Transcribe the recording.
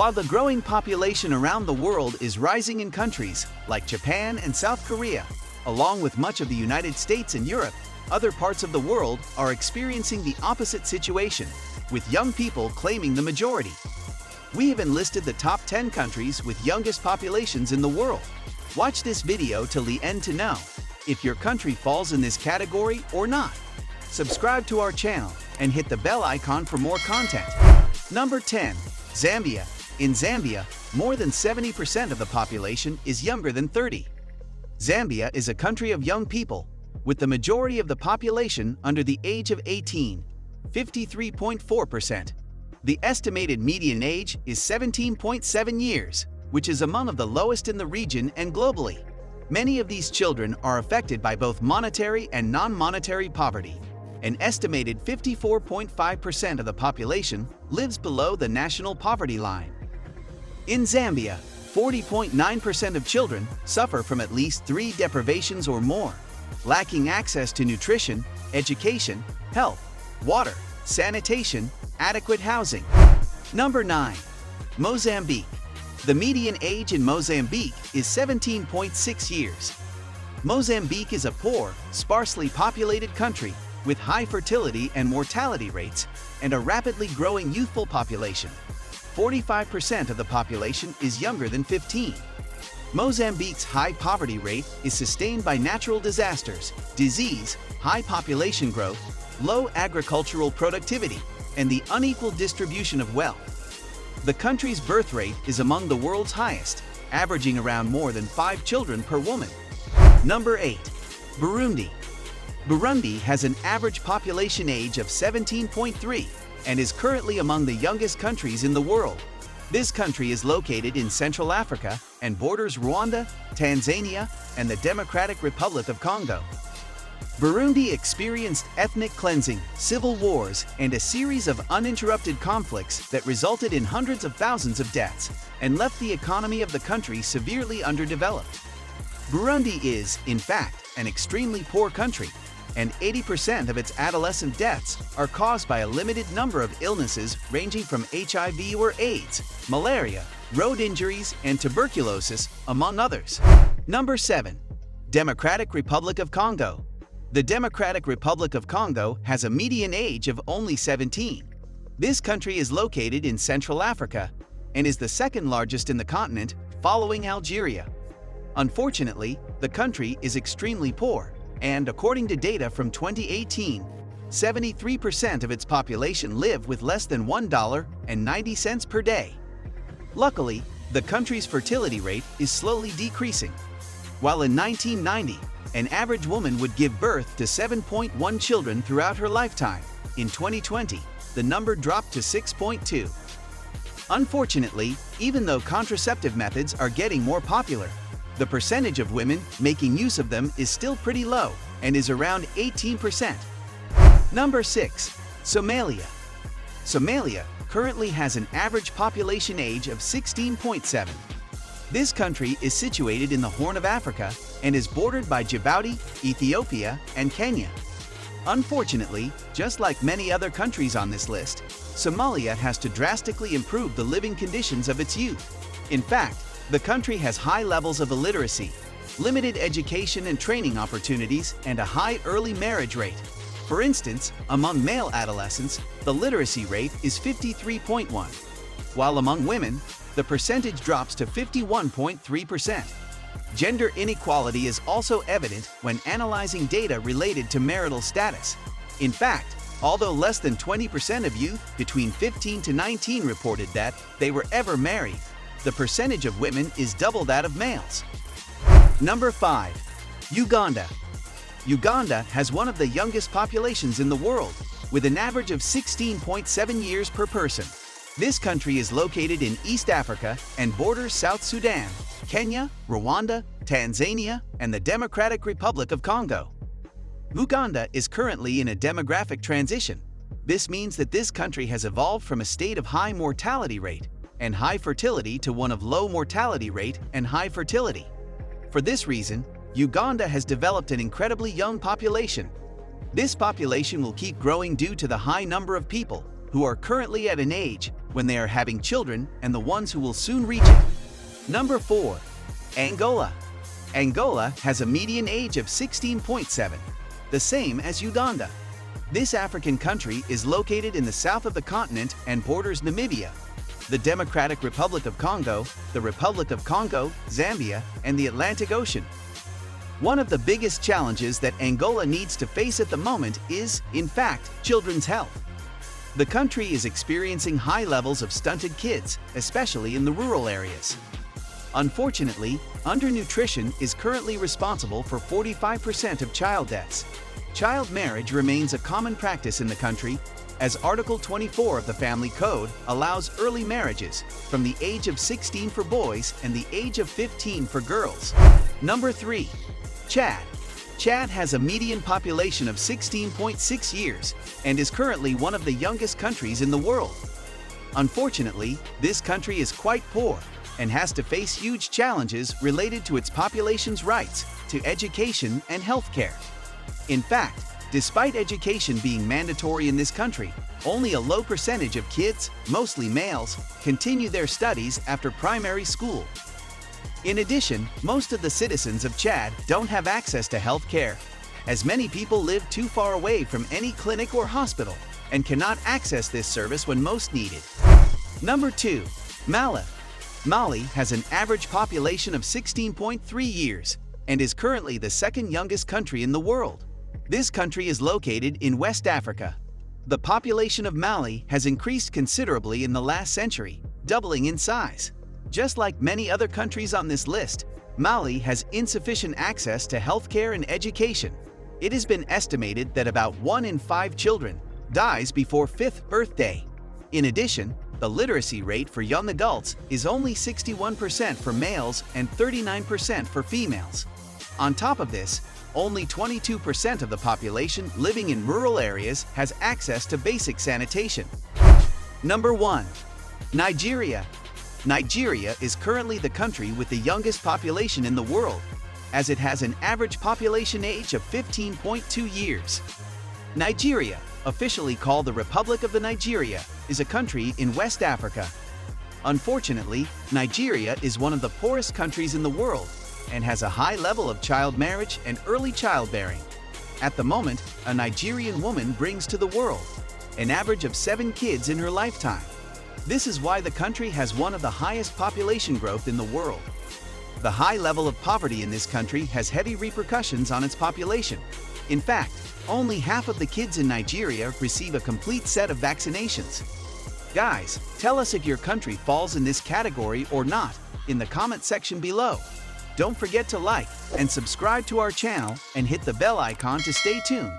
While the growing population around the world is rising in countries like Japan and South Korea, along with much of the United States and Europe, other parts of the world are experiencing the opposite situation, with young people claiming the majority. We have enlisted the top 10 countries with youngest populations in the world. Watch this video till the end to know if your country falls in this category or not. Subscribe to our channel and hit the bell icon for more content. Number 10. Zambia. In Zambia, more than 70% of the population is younger than 30. Zambia is a country of young people, with the majority of the population under the age of 18, 53.4%. The estimated median age is 17.7 years, which is among the lowest in the region and globally. Many of these children are affected by both monetary and non-monetary poverty. An estimated 54.5% of the population lives below the national poverty line. In Zambia, 40.9% of children suffer from at least 3 deprivations or more, lacking access to nutrition, education, health, water, sanitation, adequate housing. Number 9. Mozambique. The median age in Mozambique is 17.6 years. Mozambique is a poor, sparsely populated country with high fertility and mortality rates and a rapidly growing youthful population. 45% of the population is younger than 15. Mozambique's high poverty rate is sustained by natural disasters, disease, high population growth, low agricultural productivity, and the unequal distribution of wealth. The country's birth rate is among the world's highest, averaging around more than 5 children per woman. Number 8. Burundi. Burundi has an average population age of 17.3 and is currently among the youngest countries in the world. This country is located in Central Africa and borders Rwanda, Tanzania, and the Democratic Republic of Congo. Burundi experienced ethnic cleansing, civil wars, and a series of uninterrupted conflicts that resulted in hundreds of thousands of deaths and left the economy of the country severely underdeveloped. Burundi is, in fact, an extremely poor country, and 80% of its adolescent deaths are caused by a limited number of illnesses ranging from HIV or AIDS, malaria, road injuries, and tuberculosis, among others. Number 7. Democratic Republic of Congo. The Democratic Republic of Congo has a median age of only 17. This country is located in Central Africa and is the second largest in the continent, following Algeria. Unfortunately, the country is extremely poor, and according to data from 2018, 73% of its population live with less than $1.90 per day. Luckily, the country's fertility rate is slowly decreasing. While in 1990, an average woman would give birth to 7.1 children throughout her lifetime, in 2020, the number dropped to 6.2. Unfortunately, even though contraceptive methods are getting more popular, the percentage of women making use of them is still pretty low and is around 18%. Number 6. Somalia. Somalia currently has an average population age of 16.7. This country is situated in the Horn of Africa and is bordered by Djibouti, Ethiopia, and Kenya. Unfortunately, just like many other countries on this list, Somalia has to drastically improve the living conditions of its youth. In fact, the country has high levels of illiteracy, limited education and training opportunities, and a high early marriage rate. For instance, among male adolescents, the literacy rate is 53.1, while among women, the percentage drops to 51.3%. Gender inequality is also evident when analyzing data related to marital status. In fact, although less than 20% of youth between 15 to 19 reported that they were ever married, the percentage of women is double that of males. Number 5. Uganda. Uganda has one of the youngest populations in the world, with an average of 16.7 years per person. This country is located in East Africa and borders South Sudan, Kenya, Rwanda, Tanzania, and the Democratic Republic of Congo. Uganda is currently in a demographic transition. This means that this country has evolved from a state of high mortality rate and high fertility to one of low mortality rate and high fertility. For this reason, Uganda has developed an incredibly young population. This population will keep growing due to the high number of people, who are currently at an age when they are having children and the ones who will soon reach it. Number 4. Angola. Angola has a median age of 16.7, the same as Uganda. This African country is located in the south of the continent and borders Namibia, the Democratic Republic of Congo, the Republic of Congo, Zambia, and the Atlantic Ocean. One of the biggest challenges that Angola needs to face at the moment is, in fact, children's health. The country is experiencing high levels of stunted kids, especially in the rural areas. Unfortunately, undernutrition is currently responsible for 45% of child deaths. Child marriage remains a common practice in the country, as Article 24 of the Family Code allows early marriages from the age of 16 for boys and the age of 15 for girls. Number 3. Chad. Chad has a median population of 16.6 years and is currently one of the youngest countries in the world. Unfortunately, this country is quite poor and has to face huge challenges related to its population's rights to education and healthcare. In fact, despite education being mandatory in this country, only a low percentage of kids, mostly males, continue their studies after primary school. In addition, most of the citizens of Chad don't have access to health care, as many people live too far away from any clinic or hospital and cannot access this service when most needed. Number 2. Mali. Mali has an average population of 16.3 years and is currently the second youngest country in the world. This country is located in West Africa. The population of Mali has increased considerably in the last century, doubling in size. Just like many other countries on this list, Mali has insufficient access to healthcare and education. It has been estimated that about 1 in 5 children dies before 5th birthday. In addition, the literacy rate for young adults is only 61% for males and 39% for females. On top of this, only 22% of the population living in rural areas has access to basic sanitation. Number 1. Nigeria. Nigeria is currently the country with the youngest population in the world, as it has an average population age of 15.2 years. Nigeria, officially called the Republic of the Nigeria, is a country in West Africa. Unfortunately, Nigeria is one of the poorest countries in the world and has a high level of child marriage and early childbearing. At the moment, a Nigerian woman brings to the world an average of 7 kids in her lifetime. This is why the country has one of the highest population growth in the world. The high level of poverty in this country has heavy repercussions on its population. In fact, only half of the kids in Nigeria receive a complete set of vaccinations. Guys, tell us if your country falls in this category or not in the comment section below. Don't forget to like and subscribe to our channel and hit the bell icon to stay tuned.